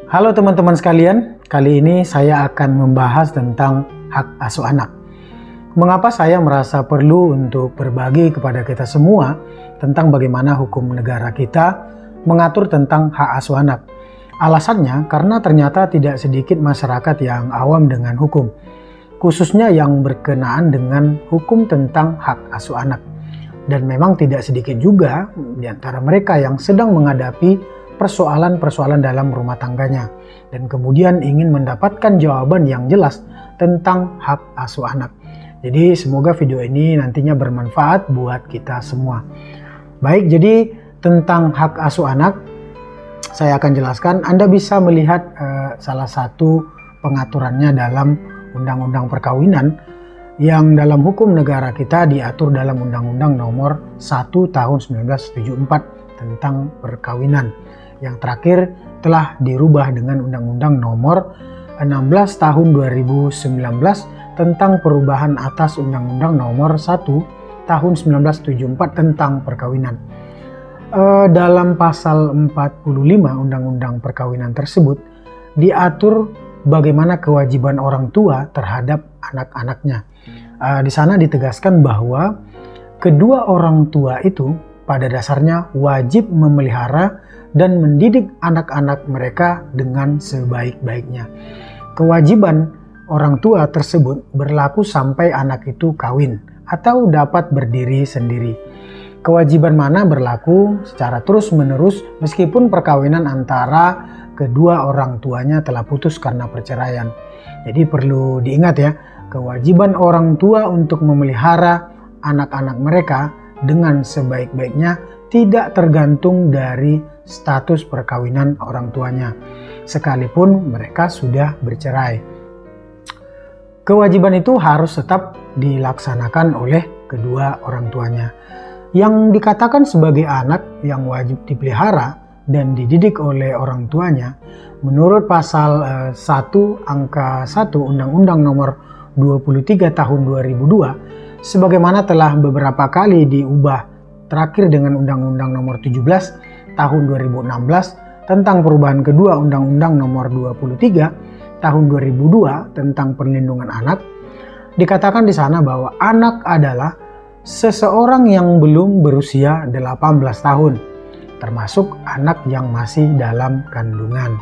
Halo teman-teman sekalian, kali ini saya akan membahas tentang hak asuh anak. Mengapa saya merasa perlu untuk berbagi kepada kita semua tentang bagaimana hukum negara kita mengatur tentang hak asuh anak. Alasannya karena ternyata tidak sedikit masyarakat yang awam dengan hukum, khususnya yang berkenaan dengan hukum tentang hak asuh anak. Dan memang tidak sedikit juga di antara mereka yang sedang menghadapi persoalan-persoalan dalam rumah tangganya dan kemudian ingin mendapatkan jawaban yang jelas tentang hak asuh anak. Jadi semoga video ini nantinya bermanfaat buat kita semua. Baik, jadi tentang hak asuh anak saya akan jelaskan. Anda bisa melihat salah satu pengaturannya dalam Undang-Undang Perkawinan yang dalam hukum negara kita diatur dalam Undang-Undang Nomor 1 Tahun 1974 tentang perkawinan. Yang terakhir telah dirubah dengan Undang-Undang Nomor 16 Tahun 2019 tentang perubahan atas Undang-Undang Nomor 1 Tahun 1974 tentang perkawinan. Dalam pasal 45 Undang-Undang Perkawinan tersebut diatur bagaimana kewajiban orang tua terhadap anak-anaknya. Di sana ditegaskan bahwa kedua orang tua itu pada dasarnya wajib memelihara dan mendidik anak-anak mereka dengan sebaik-baiknya. Kewajiban orang tua tersebut berlaku sampai anak itu kawin atau dapat berdiri sendiri. Kewajiban mana berlaku secara terus-menerus meskipun perkawinan antara kedua orang tuanya telah putus karena perceraian. Jadi perlu diingat ya, kewajiban orang tua untuk memelihara anak-anak mereka dengan sebaik-baiknya tidak tergantung dari status perkawinan orang tuanya, sekalipun mereka sudah bercerai. Kewajiban itu harus tetap dilaksanakan oleh kedua orang tuanya. Yang dikatakan sebagai anak yang wajib dipelihara dan dididik oleh orang tuanya, menurut pasal 1 angka 1 Undang-Undang Nomor 23 Tahun 2002, sebagaimana telah beberapa kali diubah terakhir dengan Undang-Undang Nomor 17 Tahun 2016 tentang perubahan kedua Undang-Undang Nomor 23 Tahun 2002 tentang perlindungan anak, dikatakan di sana bahwa anak adalah seseorang yang belum berusia 18 tahun, termasuk anak yang masih dalam kandungan.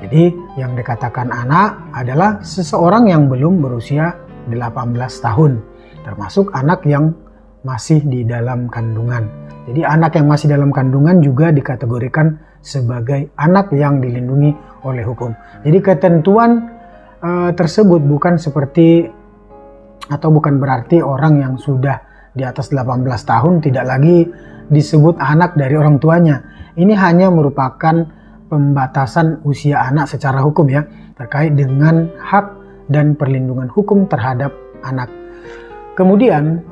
Jadi yang dikatakan anak adalah seseorang yang belum berusia 18 tahun, termasuk anak yang masih di dalam kandungan. Jadi anak yang masih dalam kandungan juga dikategorikan sebagai anak yang dilindungi oleh hukum. Jadi ketentuan tersebut bukan seperti atau bukan berarti orang yang sudah di atas 18 tahun tidak lagi disebut anak dari orang tuanya. Ini hanya merupakan pembatasan usia anak secara hukum ya, terkait dengan hak dan perlindungan hukum terhadap anak. Kemudian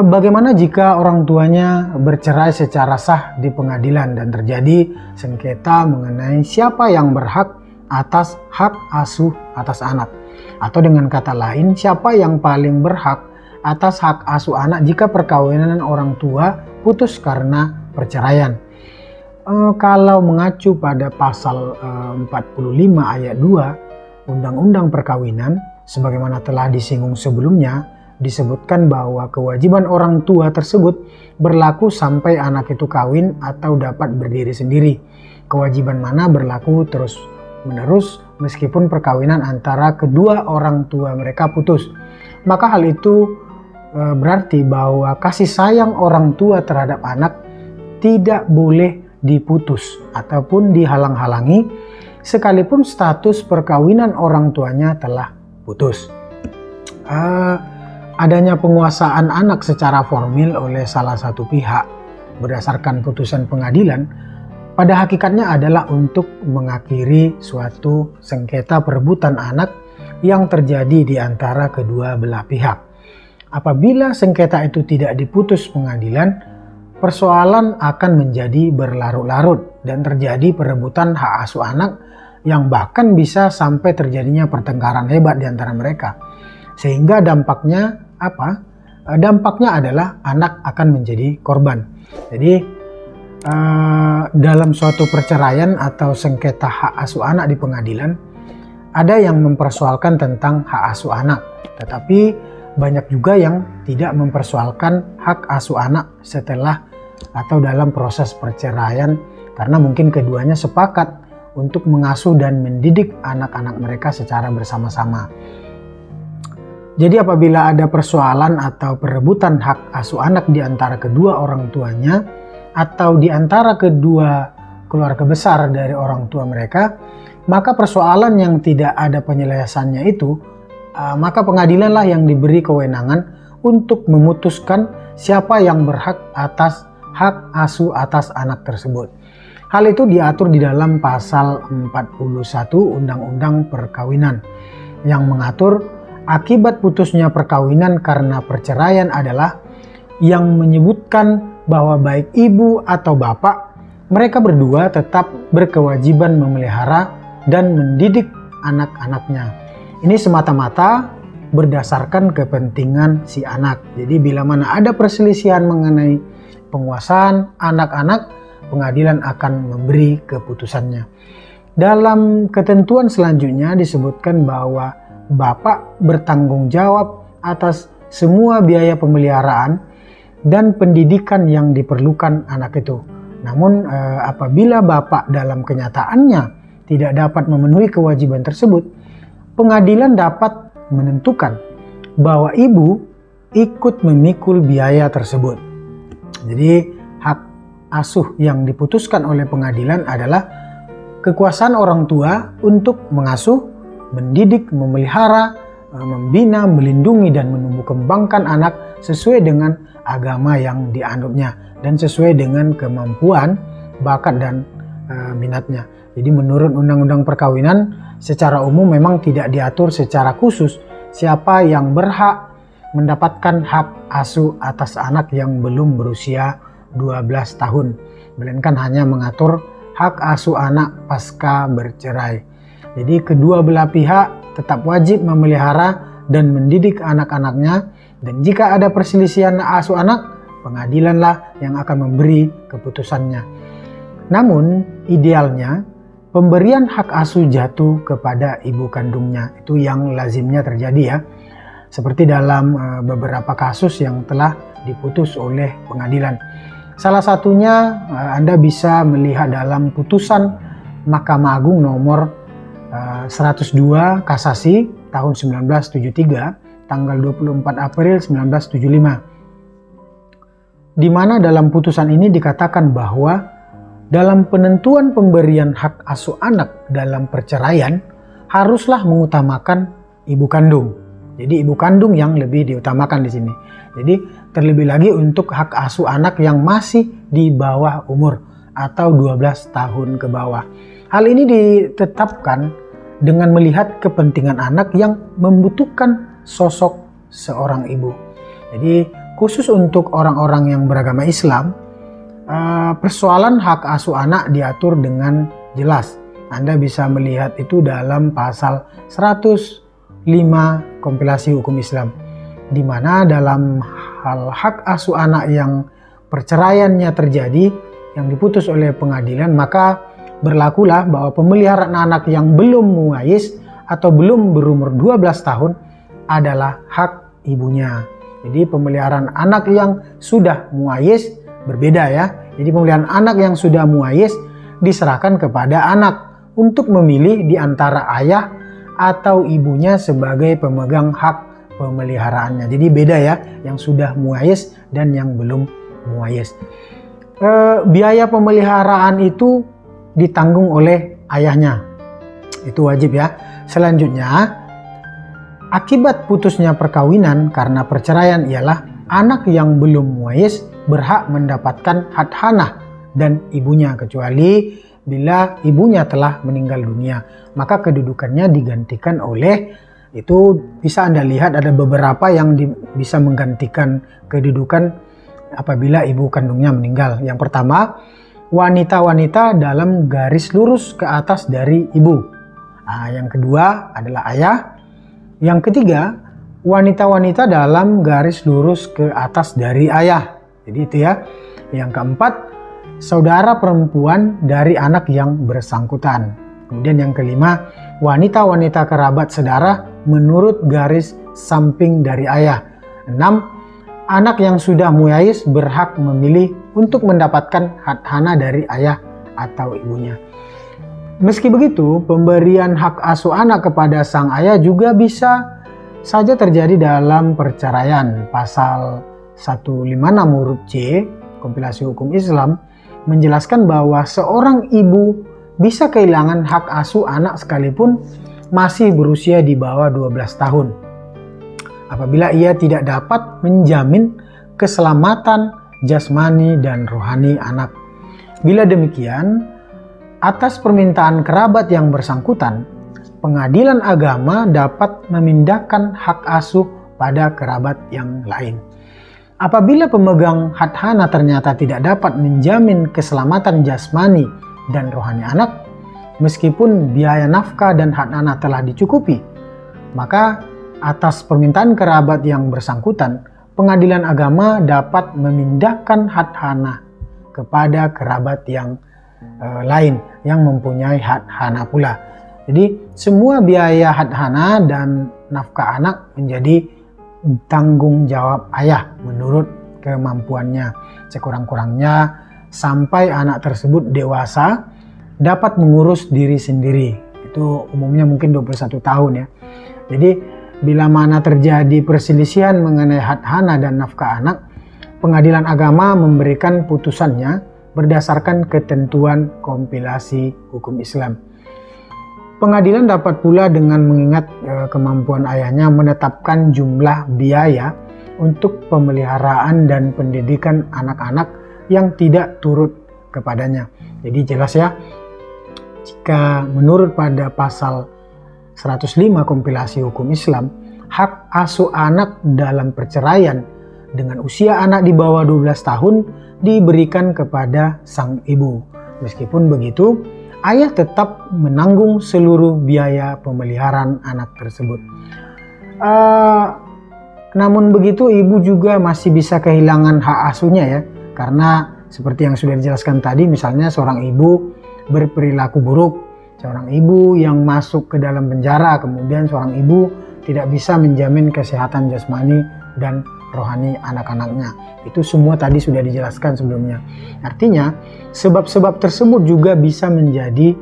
bagaimana jika orang tuanya bercerai secara sah di pengadilan dan terjadi sengketa mengenai siapa yang berhak atas hak asuh atas anak? Atau dengan kata lain, siapa yang paling berhak atas hak asuh anak jika perkawinan orang tua putus karena perceraian? Kalau mengacu pada pasal 45 ayat 2 Undang-Undang Perkawinan, sebagaimana telah disinggung sebelumnya, disebutkan bahwa kewajiban orang tua tersebut berlaku sampai anak itu kawin atau dapat berdiri sendiri. Kewajiban mana berlaku terus menerus meskipun perkawinan antara kedua orang tua mereka putus. Maka hal itu berarti bahwa kasih sayang orang tua terhadap anak tidak boleh diputus ataupun dihalang-halangi sekalipun status perkawinan orang tuanya telah putus. Adanya penguasaan anak secara formil oleh salah satu pihak berdasarkan putusan pengadilan pada hakikatnya adalah untuk mengakhiri suatu sengketa perebutan anak yang terjadi di antara kedua belah pihak. Apabila sengketa itu tidak diputus pengadilan, persoalan akan menjadi berlarut-larut dan terjadi perebutan hak asuh anak yang bahkan bisa sampai terjadinya pertengkaran hebat di antara mereka. Sehingga dampaknya apa? Dampaknya adalah anak akan menjadi korban. Jadi dalam suatu perceraian atau sengketa hak asuh anak di pengadilan, ada yang mempersoalkan tentang hak asuh anak, tetapi banyak juga yang tidak mempersoalkan hak asuh anak setelah atau dalam proses perceraian, karena mungkin keduanya sepakat untuk mengasuh dan mendidik anak-anak mereka secara bersama-sama. Jadi apabila ada persoalan atau perebutan hak asuh anak di antara kedua orang tuanya atau di antara kedua keluarga besar dari orang tua mereka, maka persoalan yang tidak ada penyelesaiannya itu, maka pengadilanlah yang diberi kewenangan untuk memutuskan siapa yang berhak atas hak asuh atas anak tersebut. Hal itu diatur di dalam pasal 41 Undang-Undang Perkawinan yang mengatur akibat putusnya perkawinan karena perceraian adalah yang menyebutkan bahwa baik ibu atau bapak, mereka berdua tetap berkewajiban memelihara dan mendidik anak-anaknya. Ini semata-mata berdasarkan kepentingan si anak. Jadi bila mana ada perselisihan mengenai penguasaan anak-anak, pengadilan akan memberi keputusannya. Dalam ketentuan selanjutnya disebutkan bahwa bapak bertanggung jawab atas semua biaya pemeliharaan dan pendidikan yang diperlukan anak itu. Namun apabila bapak dalam kenyataannya tidak dapat memenuhi kewajiban tersebut, pengadilan dapat menentukan bahwa ibu ikut memikul biaya tersebut. Jadi hak asuh yang diputuskan oleh pengadilan adalah kekuasaan orang tua untuk mengasuh, mendidik, memelihara, membina, melindungi, dan menumbuh kembangkan anak sesuai dengan agama yang dianutnya dan sesuai dengan kemampuan, bakat, dan minatnya. Jadi menurut Undang-Undang Perkawinan secara umum memang tidak diatur secara khusus siapa yang berhak mendapatkan hak asuh atas anak yang belum berusia 12 tahun, melainkan hanya mengatur hak asuh anak pasca bercerai. Jadi kedua belah pihak tetap wajib memelihara dan mendidik anak-anaknya, dan jika ada perselisihan asuh anak, pengadilanlah yang akan memberi keputusannya. Namun idealnya pemberian hak asuh jatuh kepada ibu kandungnya, itu yang lazimnya terjadi ya. Seperti dalam beberapa kasus yang telah diputus oleh pengadilan. Salah satunya Anda bisa melihat dalam putusan Mahkamah Agung nomor 102 Kasasi tahun 1973 tanggal 24 April 1975, di mana dalam putusan ini dikatakan bahwa dalam penentuan pemberian hak asuh anak dalam perceraian haruslah mengutamakan ibu kandung. Jadi ibu kandung yang lebih diutamakan di sini. Jadi terlebih lagi untuk hak asuh anak yang masih di bawah umur atau 12 tahun ke bawah. Hal ini ditetapkan dengan melihat kepentingan anak yang membutuhkan sosok seorang ibu. Jadi khusus untuk orang-orang yang beragama Islam, persoalan hak asuh anak diatur dengan jelas. Anda bisa melihat itu dalam pasal 105 kompilasi hukum Islam, di mana dalam hal hak asuh anak yang perceraiannya terjadi, yang diputus oleh pengadilan, maka berlakulah bahwa pemeliharaan anak yang belum muayyiz atau belum berumur 12 tahun adalah hak ibunya. Jadi pemeliharaan anak yang sudah muayyiz berbeda ya. Jadi pemeliharaan anak yang sudah muayyiz diserahkan kepada anak untuk memilih di antara ayah atau ibunya sebagai pemegang hak pemeliharaannya. Jadi beda ya, yang sudah muayyiz dan yang belum muayyiz. Biaya pemeliharaan itu ditanggung oleh ayahnya. Itu wajib ya. Selanjutnya, akibat putusnya perkawinan karena perceraian ialah anak yang belum muayyiz berhak mendapatkan hadhanah dan ibunya, kecuali bila ibunya telah meninggal dunia, maka kedudukannya digantikan oleh, itu bisa Anda lihat ada beberapa yang bisa menggantikan kedudukan apabila ibu kandungnya meninggal. Yang pertama, wanita-wanita dalam garis lurus ke atas dari ibu. Yang kedua adalah ayah. Yang ketiga, wanita-wanita dalam garis lurus ke atas dari ayah. Jadi itu ya. Yang keempat, saudara perempuan dari anak yang bersangkutan. Kemudian yang kelima, wanita-wanita kerabat saudara menurut garis samping dari ayah. 6. Anak yang sudah muyais berhak memilih untuk mendapatkan hadhana dari ayah atau ibunya. Meski begitu, pemberian hak asuh anak kepada sang ayah juga bisa saja terjadi dalam perceraian. Pasal 156 huruf C, Kompilasi Hukum Islam, menjelaskan bahwa seorang ibu bisa kehilangan hak asuh anak sekalipun masih berusia di bawah 12 tahun. Apabila ia tidak dapat menjamin keselamatan jasmani dan rohani anak. Bila demikian, atas permintaan kerabat yang bersangkutan, pengadilan agama dapat memindahkan hak asuh pada kerabat yang lain. Apabila pemegang hadhana ternyata tidak dapat menjamin keselamatan jasmani dan rohani anak, meskipun biaya nafkah dan hadhana telah dicukupi, maka atas permintaan kerabat yang bersangkutan, pengadilan agama dapat memindahkan hadhana kepada kerabat yang lain yang mempunyai hadhana pula. Jadi semua biaya hadhana dan nafkah anak menjadi tanggung jawab ayah menurut kemampuannya. Sekurang-kurangnya sampai anak tersebut dewasa dapat mengurus diri sendiri. Itu umumnya mungkin 21 tahun ya. Jadi bila mana terjadi perselisihan mengenai hadhana dan nafkah anak, pengadilan agama memberikan putusannya berdasarkan ketentuan kompilasi hukum Islam. Pengadilan dapat pula dengan mengingat kemampuan ayahnya menetapkan jumlah biaya untuk pemeliharaan dan pendidikan anak-anak yang tidak turut kepadanya. Jadi jelas ya, jika menurut pada pasal 105 kompilasi hukum Islam, hak asuh anak dalam perceraian dengan usia anak di bawah 12 tahun diberikan kepada sang ibu. Meskipun begitu, ayah tetap menanggung seluruh biaya pemeliharaan anak tersebut. Namun begitu, ibu juga masih bisa kehilangan hak asuhnya ya, karena seperti yang sudah dijelaskan tadi, misalnya seorang ibu berperilaku buruk, seorang ibu yang masuk ke dalam penjara, kemudian seorang ibu tidak bisa menjamin kesehatan jasmani dan rohani anak-anaknya. Itu semua tadi sudah dijelaskan sebelumnya. Artinya sebab-sebab tersebut juga bisa menjadi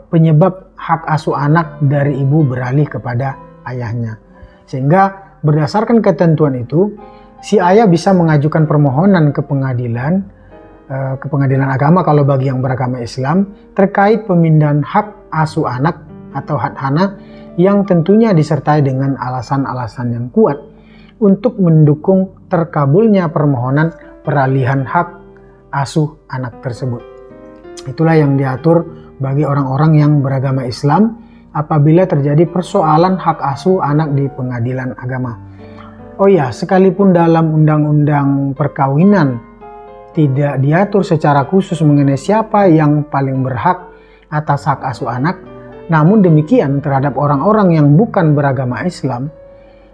penyebab hak asuh anak dari ibu beralih kepada ayahnya. Sehingga berdasarkan ketentuan itu, si ayah bisa mengajukan permohonan ke pengadilan agama kalau bagi yang beragama Islam terkait pemindahan hak asuh anak atau hadhana yang tentunya disertai dengan alasan-alasan yang kuat untuk mendukung terkabulnya permohonan peralihan hak asuh anak tersebut. Itulah yang diatur bagi orang-orang yang beragama Islam apabila terjadi persoalan hak asuh anak di pengadilan agama. Oh ya, sekalipun dalam undang-undang perkawinan tidak diatur secara khusus mengenai siapa yang paling berhak atas hak asuh anak, namun demikian terhadap orang-orang yang bukan beragama Islam,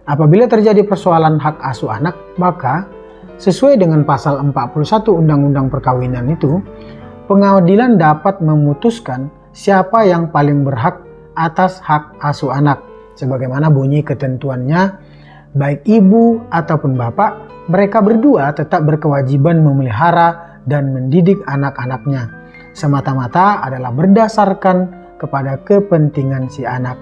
apabila terjadi persoalan hak asuh anak, maka sesuai dengan pasal 41 Undang-Undang Perkawinan itu, pengadilan dapat memutuskan siapa yang paling berhak atas hak asuh anak. Sebagaimana bunyi ketentuannya, baik ibu ataupun bapak, mereka berdua tetap berkewajiban memelihara dan mendidik anak-anaknya. Semata-mata adalah berdasarkan kepada kepentingan si anak.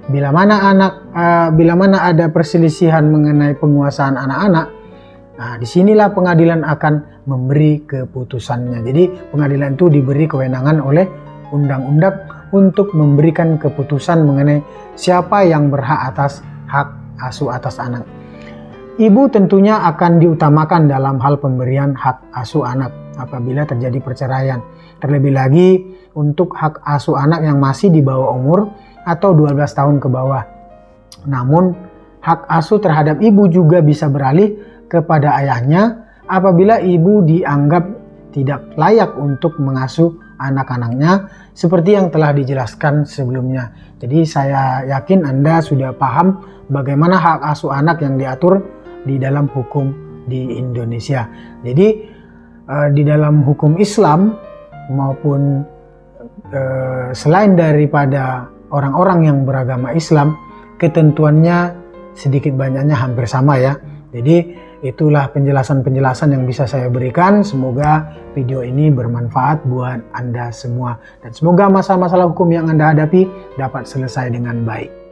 Bila mana ada perselisihan mengenai penguasaan anak-anak, nah disinilah pengadilan akan memberi keputusannya. Jadi pengadilan itu diberi kewenangan oleh undang-undang untuk memberikan keputusan mengenai siapa yang berhak atas hak asuh atas anak. Ibu tentunya akan diutamakan dalam hal pemberian hak asuh anak apabila terjadi perceraian. Terlebih lagi untuk hak asuh anak yang masih di bawah umur atau 12 tahun ke bawah. Namun, hak asuh terhadap ibu juga bisa beralih kepada ayahnya apabila ibu dianggap tidak layak untuk mengasuh anak-anaknya seperti yang telah dijelaskan sebelumnya. Jadi saya yakin Anda sudah paham bagaimana hak asuh anak yang diatur di dalam hukum di Indonesia. Jadi di dalam hukum Islam maupun selain daripada orang-orang yang beragama Islam, ketentuannya sedikit banyaknya hampir sama ya. Jadi itulah penjelasan-penjelasan yang bisa saya berikan. Semoga video ini bermanfaat buat Anda semua. Dan semoga masalah-masalah hukum yang Anda hadapi dapat selesai dengan baik.